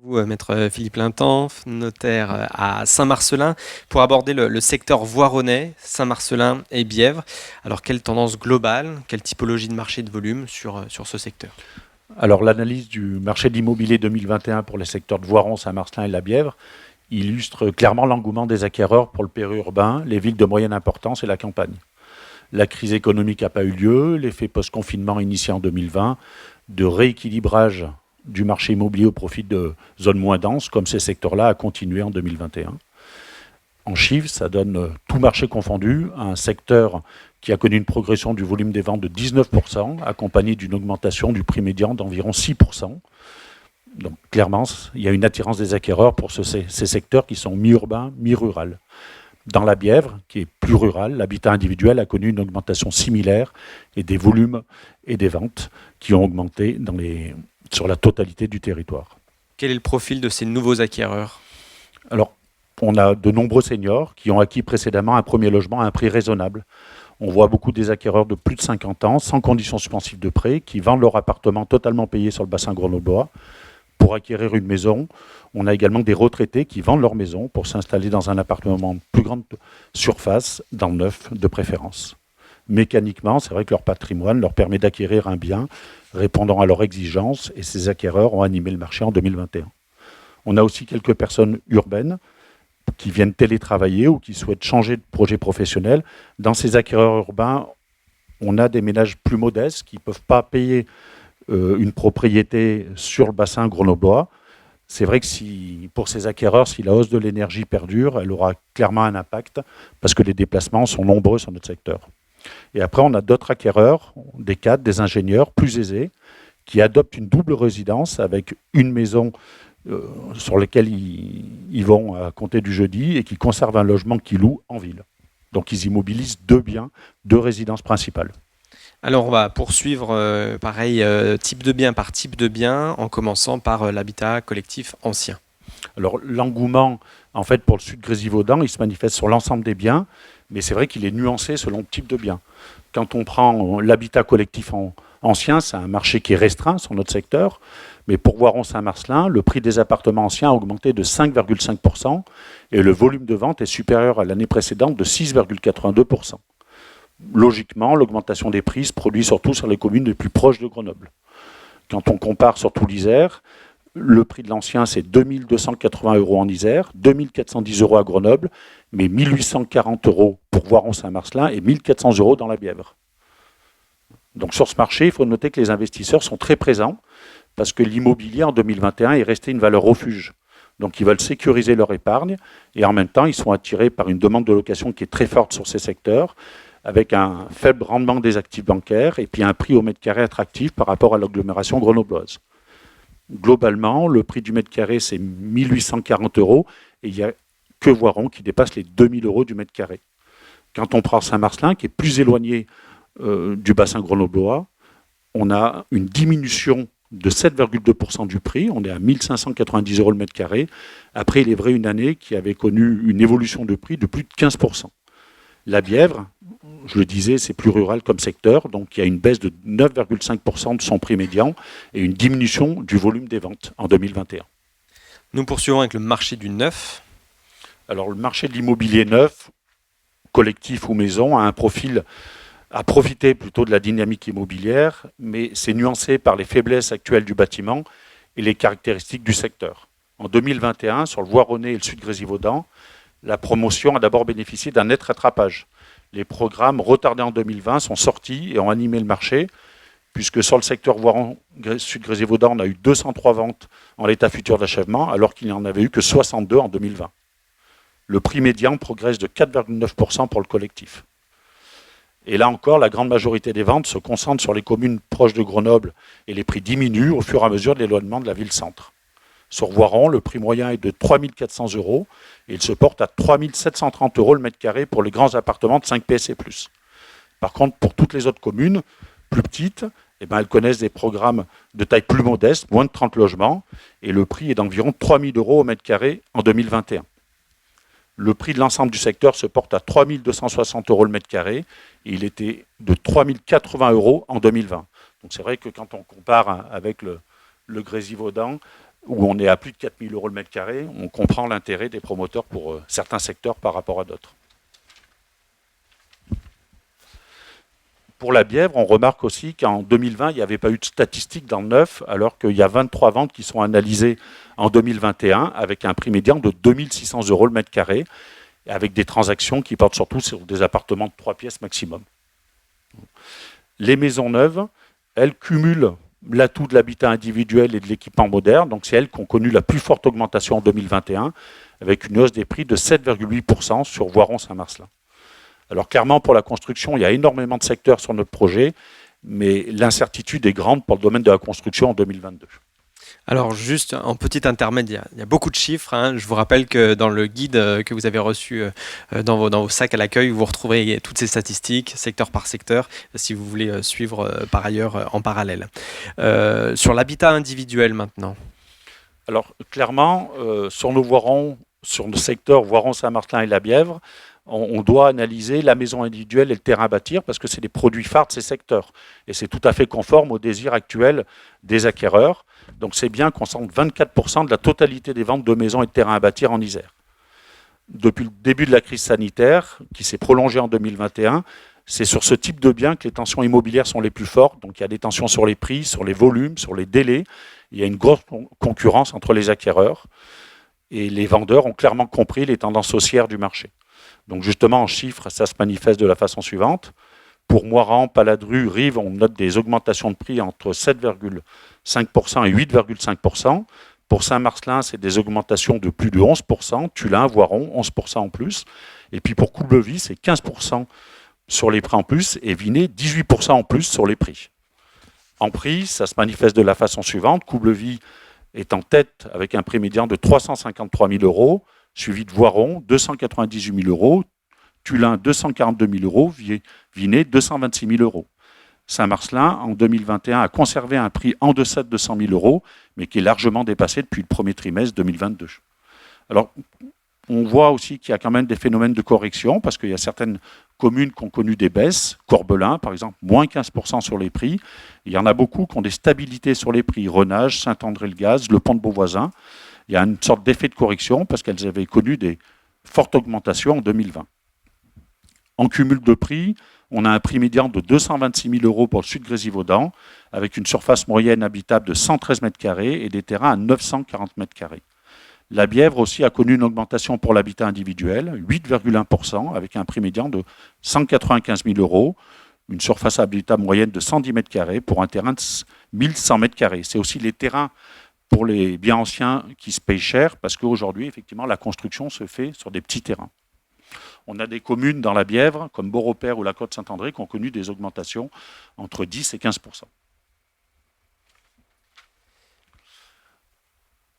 Vous, maître Philippe Lintan, notaire à Saint-Marcellin, pour aborder le secteur voironnais, Saint-Marcellin et Bièvre. Alors, quelle tendance globale, quelle typologie de marché de volume sur ce secteur? Alors l'analyse du marché de l'immobilier 2021 pour les secteurs de Voiron, Saint-Marcellin et la Bièvre illustre clairement l'engouement des acquéreurs pour le périurbain, les villes de moyenne importance et la campagne. La crise économique n'a pas eu lieu, l'effet post-confinement initié en 2020, de rééquilibrage du marché immobilier au profit de zones moins denses, comme ces secteurs-là, a continué en 2021. En chiffres, ça donne tout marché confondu, un secteur qui a connu une progression du volume des ventes de 19%, accompagnée d'une augmentation du prix médian d'environ 6%. Donc clairement, il y a une attirance des acquéreurs pour ces secteurs qui sont mi-urbains, mi-rural. Dans la Bièvre, qui est plus rurale, l'habitat individuel a connu une augmentation similaire et des volumes et des ventes qui ont augmenté sur la totalité du territoire. Quel est le profil de ces nouveaux acquéreurs? Alors, on a de nombreux seniors qui ont acquis précédemment un premier logement à un prix raisonnable. On voit beaucoup des acquéreurs de plus de 50 ans, sans conditions suspensives de prêt, qui vendent leur appartement totalement payé sur le bassin grenoblois pour acquérir une maison. On a également des retraités qui vendent leur maison pour s'installer dans un appartement de plus grande surface, dans le neuf de préférence. Mécaniquement, c'est vrai que leur patrimoine leur permet d'acquérir un bien répondant à leurs exigences et ces acquéreurs ont animé le marché en 2021. On a aussi quelques personnes urbaines qui viennent télétravailler ou qui souhaitent changer de projet professionnel. Dans ces acquéreurs urbains, on a des ménages plus modestes qui ne peuvent pas payer une propriété sur le bassin grenoblois. C'est vrai que pour ces acquéreurs, si la hausse de l'énergie perdure, elle aura clairement un impact parce que les déplacements sont nombreux sur notre secteur. Et après, on a d'autres acquéreurs, des cadres, des ingénieurs plus aisés, qui adoptent une double résidence avec une maison sur laquelle ils vont à compter du jeudi et qui conservent un logement qu'ils louent en ville. Donc ils immobilisent deux biens, deux résidences principales. Alors, on va poursuivre, pareil, type de bien par type de bien, en commençant par l'habitat collectif ancien. Alors l'engouement, en fait, pour le sud Grésivaudan, il se manifeste sur l'ensemble des biens, mais c'est vrai qu'il est nuancé selon le type de bien. Quand on prend l'habitat collectif ancien, c'est un marché qui est restreint sur notre secteur, mais pour Voiron-Saint-Marcellin, le prix des appartements anciens a augmenté de 5,5% et le volume de vente est supérieur à l'année précédente de 6,82%. Logiquement, l'augmentation des prix se produit surtout sur les communes les plus proches de Grenoble. Quand on compare surtout l'Isère, le prix de l'ancien, c'est 2 280 € en Isère, 2 410 € à Grenoble, mais 1 840 € pour Voiron-Saint-Marcellin et 1 400 € dans la Bièvre. Donc sur ce marché, il faut noter que les investisseurs sont très présents parce que l'immobilier en 2021 est resté une valeur refuge. Donc ils veulent sécuriser leur épargne et en même temps, ils sont attirés par une demande de location qui est très forte sur ces secteurs avec un faible rendement des actifs bancaires et puis un prix au mètre carré attractif par rapport à l'agglomération grenobloise. Globalement, le prix du mètre carré, c'est 1 840 € et il n'y a que Voiron qui dépasse les 2 000 € du mètre carré. Quand on prend Saint-Marcellin, qui est plus éloigné du bassin grenoblois, on a une diminution de 7,2% du prix. On est à 1 590 € le mètre carré. Après, il est vrai une année qui avait connu une évolution de prix de plus de 15%. La Bièvre, je le disais, c'est plus rural comme secteur, donc il y a une baisse de 9,5% de son prix médian et une diminution du volume des ventes en 2021. Nous poursuivons avec le marché du neuf. Alors le marché de l'immobilier neuf, collectif ou maison, a profité plutôt de la dynamique immobilière, mais c'est nuancé par les faiblesses actuelles du bâtiment et les caractéristiques du secteur. En 2021, sur le Voironnais et le sud Grésivaudan, la promotion a d'abord bénéficié d'un net rattrapage. Les programmes retardés en 2020 sont sortis et ont animé le marché, puisque sur le secteur Voiron-Sud-Grésivaudan, on a eu 203 ventes en l'état futur d'achèvement, alors qu'il n'y en avait eu que 62 en 2020. Le prix médian progresse de 4,9% pour le collectif. Et là encore, la grande majorité des ventes se concentrent sur les communes proches de Grenoble et les prix diminuent au fur et à mesure de l'éloignement de la ville-centre. Sur Voiron, le prix moyen est de 3 400 € et il se porte à 3 730 € le mètre carré pour les grands appartements de 5 PS et plus. Par contre, pour toutes les autres communes plus petites, elles connaissent des programmes de taille plus modeste, moins de 30 logements, et le prix est d'environ 3 000 € au mètre carré en 2021. Le prix de l'ensemble du secteur se porte à 3 260 € le mètre carré, et il était de 3 080 € en 2020. Donc c'est vrai que quand on compare avec le Grésivaudan, où on est à plus de 4 000 euros le mètre carré, on comprend l'intérêt des promoteurs pour certains secteurs par rapport à d'autres. Pour la Bièvre, on remarque aussi qu'en 2020, il n'y avait pas eu de statistiques dans le neuf, alors qu'il y a 23 ventes qui sont analysées en 2021 avec un prix médian de 2 600 euros le mètre carré, avec des transactions qui portent surtout sur des appartements de 3 pièces maximum. Les maisons neuves, elles cumulent l'atout de l'habitat individuel et de l'équipement moderne, donc c'est elles qui ont connu la plus forte augmentation en 2021, avec une hausse des prix de 7,8% sur Voiron-Saint-Marcelin. Alors clairement, pour la construction, il y a énormément de secteurs sur notre projet, mais l'incertitude est grande pour le domaine de la construction en 2022. Alors juste en petit intermédiaire, il y a beaucoup de chiffres, hein. Je vous rappelle que dans le guide que vous avez reçu dans vos sacs à l'accueil, vous retrouverez toutes ces statistiques, secteur par secteur, si vous voulez suivre par ailleurs en parallèle. Sur l'habitat individuel maintenant. Alors clairement, sur nos Voirons, sur le secteur Voiron-Saint-Marcelin et la Bièvre, on doit analyser la maison individuelle et le terrain à bâtir parce que c'est des produits phares de ces secteurs. Et c'est tout à fait conforme aux désirs actuels des acquéreurs. Donc c'est bien qu'on sente 24% de la totalité des ventes de maisons et de terrains à bâtir en Isère. Depuis le début de la crise sanitaire, qui s'est prolongée en 2021, c'est sur ce type de biens que les tensions immobilières sont les plus fortes. Donc il y a des tensions sur les prix, sur les volumes, sur les délais. Il y a une grosse concurrence entre les acquéreurs. Et les vendeurs ont clairement compris les tendances haussières du marché. Donc justement, en chiffres, ça se manifeste de la façon suivante. Pour Moirans, Paladru, Rives, on note des augmentations de prix entre 7,5% et 8,5%. Pour Saint-Marcelin, c'est des augmentations de plus de 11%. Tullin, Voiron, 11% en plus. Et puis pour Coulbevie, c'est 15% sur les prix en plus et Vinay, 18% en plus sur les prix. En prix, ça se manifeste de la façon suivante. Coulbevie est en tête avec un prix médian de 353 000 euros. Suivi de Voiron, 298 000 euros, Tullin, 242 000 euros, Vinay, 226 000 euros. Saint-Marcelin, en 2021, a conservé un prix en deçà de 200 000 euros, mais qui est largement dépassé depuis le premier trimestre 2022. Alors, on voit aussi qu'il y a quand même des phénomènes de correction, parce qu'il y a certaines communes qui ont connu des baisses. Corbelin, par exemple, moins 15% sur les prix. Il y en a beaucoup qui ont des stabilités sur les prix. Renage, Saint-André-le-Gaz, le Pont de Beauvoisin. Il y a une sorte d'effet de correction parce qu'elles avaient connu des fortes augmentations en 2020. En cumul de prix, on a un prix médian de 226 000 euros pour le sud Grésivaudan, avec une surface moyenne habitable de 113 mètres carrés et des terrains à 940 mètres carrés. La Bièvre aussi a connu une augmentation pour l'habitat individuel, 8,1%, avec un prix médian de 195 000 euros, une surface habitable moyenne de 110 mètres carrés pour un terrain de 1100 mètres carrés. C'est aussi les terrains pour les biens anciens qui se payent cher, parce qu'aujourd'hui, effectivement, la construction se fait sur des petits terrains. On a des communes dans la Bièvre, comme Beaurepaire ou la Côte-Saint-André, qui ont connu des augmentations entre 10 et 15%.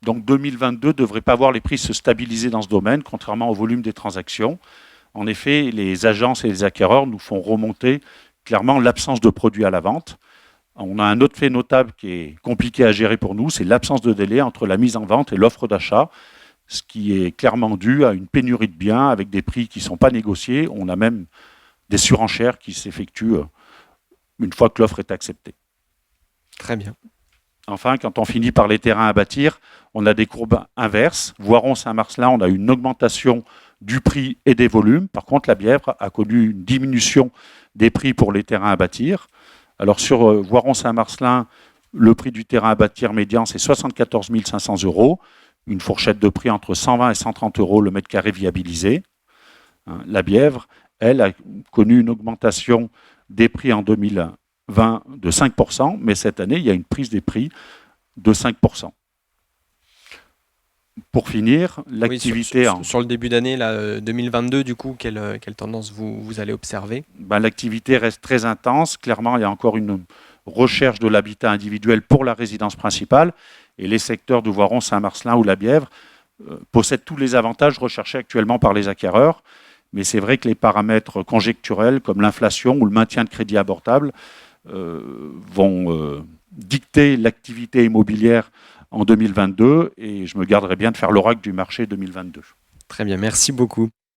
Donc 2022 ne devrait pas voir les prix se stabiliser dans ce domaine, contrairement au volume des transactions. En effet, les agences et les acquéreurs nous font remonter clairement l'absence de produits à la vente. On a un autre fait notable qui est compliqué à gérer pour nous, c'est l'absence de délai entre la mise en vente et l'offre d'achat, ce qui est clairement dû à une pénurie de biens avec des prix qui ne sont pas négociés. On a même des surenchères qui s'effectuent une fois que l'offre est acceptée. Très bien. Enfin, quand on finit par les terrains à bâtir, on a des courbes inverses. Voiron-Saint-Marcelin, on a une augmentation du prix et des volumes. Par contre, la Bièvre a connu une diminution des prix pour les terrains à bâtir. Alors sur Voiron-Saint-Marcelin, le prix du terrain à bâtir médian, c'est 74 500 euros. Une fourchette de prix entre 120 et 130 euros le mètre carré viabilisé. La Bièvre, elle, a connu une augmentation des prix en 2020 de 5%, mais cette année, il y a une prise des prix de 5%. Pour finir, l'activité... Oui, sur le début d'année 2022, du coup, quelle tendance vous allez observer? L'activité reste très intense. Clairement, il y a encore une recherche de l'habitat individuel pour la résidence principale. Et les secteurs de Voiron, Saint-Marcelin ou la Bièvre possèdent tous les avantages recherchés actuellement par les acquéreurs. Mais c'est vrai que les paramètres conjecturels, comme l'inflation ou le maintien de crédit abordable, vont dicter l'activité immobilière en 2022 et je me garderai bien de faire l'oracle du marché 2022. Très bien, merci beaucoup.